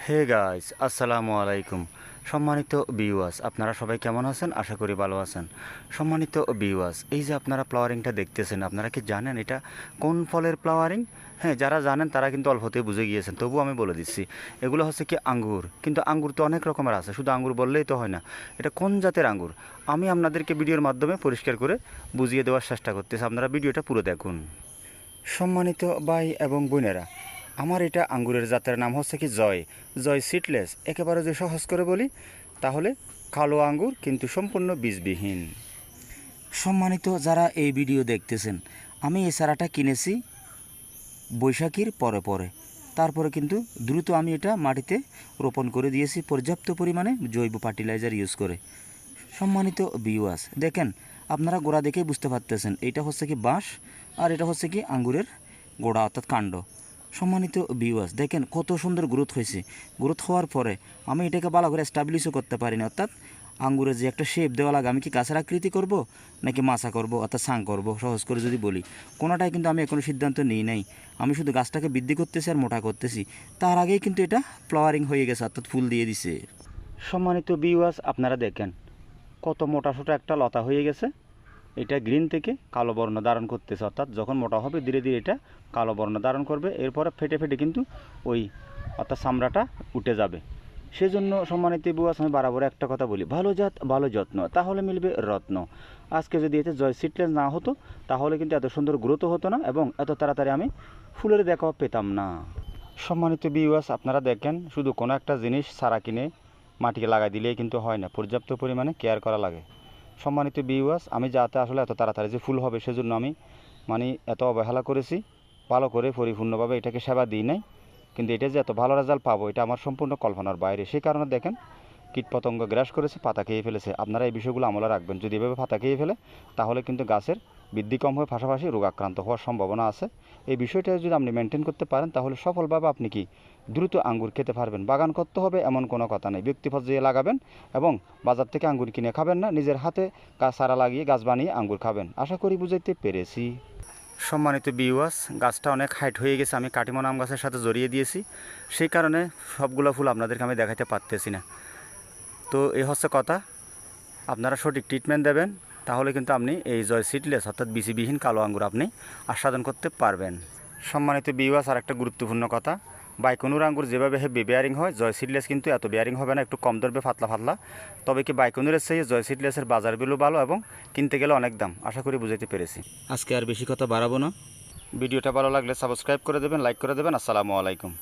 Hey guys, আসসালামু আলাইকুম। সম্মানিত ভিউয়ার্স, আপনারা সবাই কেমন আছেন? আশা করি ভালো আছেন। সম্মানিত ভিউয়ার্স, এই যে আপনারা ফ্লাওয়ারিংটা দেখতেছেন, আপনারা কি জানেন এটা কোন ফলের ফ্লাওয়ারিং? হ্যাঁ, যারা জানেন তারা কিন্তু অল্পতেই বুঝে গিয়েছেন, তবুও আমি বলে দিচ্ছি। এগুলো হচ্ছে কি আঙ্গুর, কিন্তু আঙ্গুর তো অনেক রকমের আছে, শুধু আঙ্গুর বললেই তো হয় না। এটা কোন জাতের আঙ্গুর আমি আপনাদেরকে ভিডিওর মাধ্যমে পরিষ্কার করে বুঝিয়ে দেওয়ার চেষ্টা করতেছি। আপনারা ভিডিওটা পুরো দেখুন। সম্মানিত ভাই এবং বোনেরা, আমার এটা আঙ্গুরের জাতের নাম হচ্ছে কি জয় জয় সিডলেস। একেবারে যদি সহজ করে বলি তাহলে কালো আঙ্গুর, কিন্তু সম্পূর্ণ বীজবিহীন। সম্মানিত যারা এই ভিডিও দেখতেছেন, আমি এই চারাটা কিনেছি বৈশাখীর পরে পরে, তারপরে কিন্তু দ্রুত আমি এটা মাটিতে রোপণ করে দিয়েছি পর্যাপ্ত পরিমাণে জৈব ফার্টিলাইজার ইউজ করে। সম্মানিত ভিউয়ার্স, দেখেন আপনারা গোড়া দেখেই বুঝতে পারতেছেন এটা হচ্ছে কি বাঁশ আর এটা হচ্ছে কি আঙ্গুরের গোড়া অর্থাৎ কাণ্ড। সম্মানিত ভিউয়ার্স, দেখেন কত সুন্দর গ্রোথ হয়েছে। গ্রোথ হওয়ার পরে আমি এটাকে ভালো করে এস্টাবলিশও করতে পারিনি, অর্থাৎ আঙ্গুরের যে একটা শেপ দেওয়া লাগে, আমি কি গাছের আকৃতি করব নাকি মাছা করব অর্থাৎ সাং করব, সহজ করে যদি বলি কোনোটাই কিন্তু আমি এখনও সিদ্ধান্ত নিই নাই। আমি শুধু গাছটাকে বৃদ্ধি করতেছি আর মোটা করতেছি, তার আগেই কিন্তু এটা ফ্লাওয়ারিং হয়ে গেছে অর্থাৎ ফুল দিয়ে দিছে। সম্মানিত ভিউয়ার্স, আপনারা দেখেন কত মোটা সোটা একটা লতা হয়ে গেছে। এটা গ্রিন থেকে কালো বর্ণ ধারণ করতেছে, অর্থাৎ যখন মোটা হবে ধীরে ধীরে এটা কালো বর্ণ ধারণ করবে, এরপরে ফেটে ফেটে কিন্তু ওই অর্থাৎ চামড়াটা উঠে যাবে। সেজন্য সম্মানিত বুয়াস, আমি বরাবর একটা কথা বলি, ভালো জাত ভালো যত্ন, তাহলে মিলবে রত্ন। আজকে যদি এতে জয় সিডলেস না হতো তাহলে কিন্তু এত সুন্দর গ্রোথ হতো না এবং এত তাড়াতাড়ি আমি ফুলের দেখাও পেতাম না। সম্মানিত ভিউয়ার্স, আপনারা দেখেন শুধু কোনো একটা জিনিস চারা কিনে মাটিকে লাগাই দিলেই কিন্তু হয় না, পর্যাপ্ত পরিমাণে কেয়ার করা লাগে। সম্মানিত ভিউয়ার্স, আমি যাতে আসলে এত তাড়াতাড়ি যে ফুল হবে সেজন্য আমি এত অবহেলা করেছি, ভালো করে পরিপূর্ণভাবে এটাকে সেবা দিই নাই, কিন্তু এটা যে এত ভালো রেজাল্ট পাবো এটা আমার সম্পূর্ণ কল্পনার বাইরে। সেই কারণে দেখেন কীটপতঙ্গ গ্রাস করেছে, পাতা খেয়ে ফেলেছে। আপনারা এই বিষয়গুলো আমলে রাখবেন। যদি এভাবে পাতা খেয়ে ফেলে তাহলে কিন্তু গাছের বৃদ্ধি কম হয়ে পাশাপাশি রোগাক্রান্ত হওয়ার সম্ভাবনা আছে। এই বিষয়টা যদি আপনি মেনটেন করতে পারেন তাহলে সফলভাবে আপনি কি দ্রুত আঙ্গুর খেতে পারবেন। বাগান করতে হবে এমন কোনো কথা নেই, ব্যক্তি পর্যায়ে লাগাবেন এবং বাজার থেকে আঙ্গুর কিনে খাবেন না, নিজের হাতে গাছ চারা লাগিয়ে গাছ বানিয়ে আঙ্গুর খাবেন। আশা করি বুঝাইতে পেরেছি। সম্মানিত ভিউয়ার্স, গাছটা অনেক হাইট হয়ে গেছে, আমি কাটিমন আম গাছের সাথে জড়িয়ে দিয়েছি, সেই কারণে সবগুলো ফুল আপনাদেরকে আমি দেখাতে পারতেছি না। তো এই হচ্ছে কথা, আপনারা সঠিক ট্রিটমেন্ট দেবেন তাহলে কিন্তু আপনি এই জয় সিডলেস অর্থাৎ বিচিবিহীন কালো আঙ্গুর আপনি আস্বাদন করতে পারবেন। সম্মানিত ভিউয়ার্স, আর একটা গুরুত্বপূর্ণ কথা, বাইকনুর আঙ্গুর যেভাবে হেভি বেয়ারিং হয়, জয় সিডলেস কিন্তু এত বেয়ারিং হবে না, একটু কম ধরবে, পাতলা পাতলা। তবে কি বাইকনুরের চেয়ে জয় সিডলেসের বাজার ভ্যালু ভালো এবং কিনতে গেলে অনেক দাম। আশা করি বুঝাইতে পেরেছি। আজকে আর বেশি কথা বাড়াবো না। ভিডিওটা ভালো লাগলে সাবস্ক্রাইব করে দেবেন, লাইক করে দেবেন। আসসালামু আলাইকুম।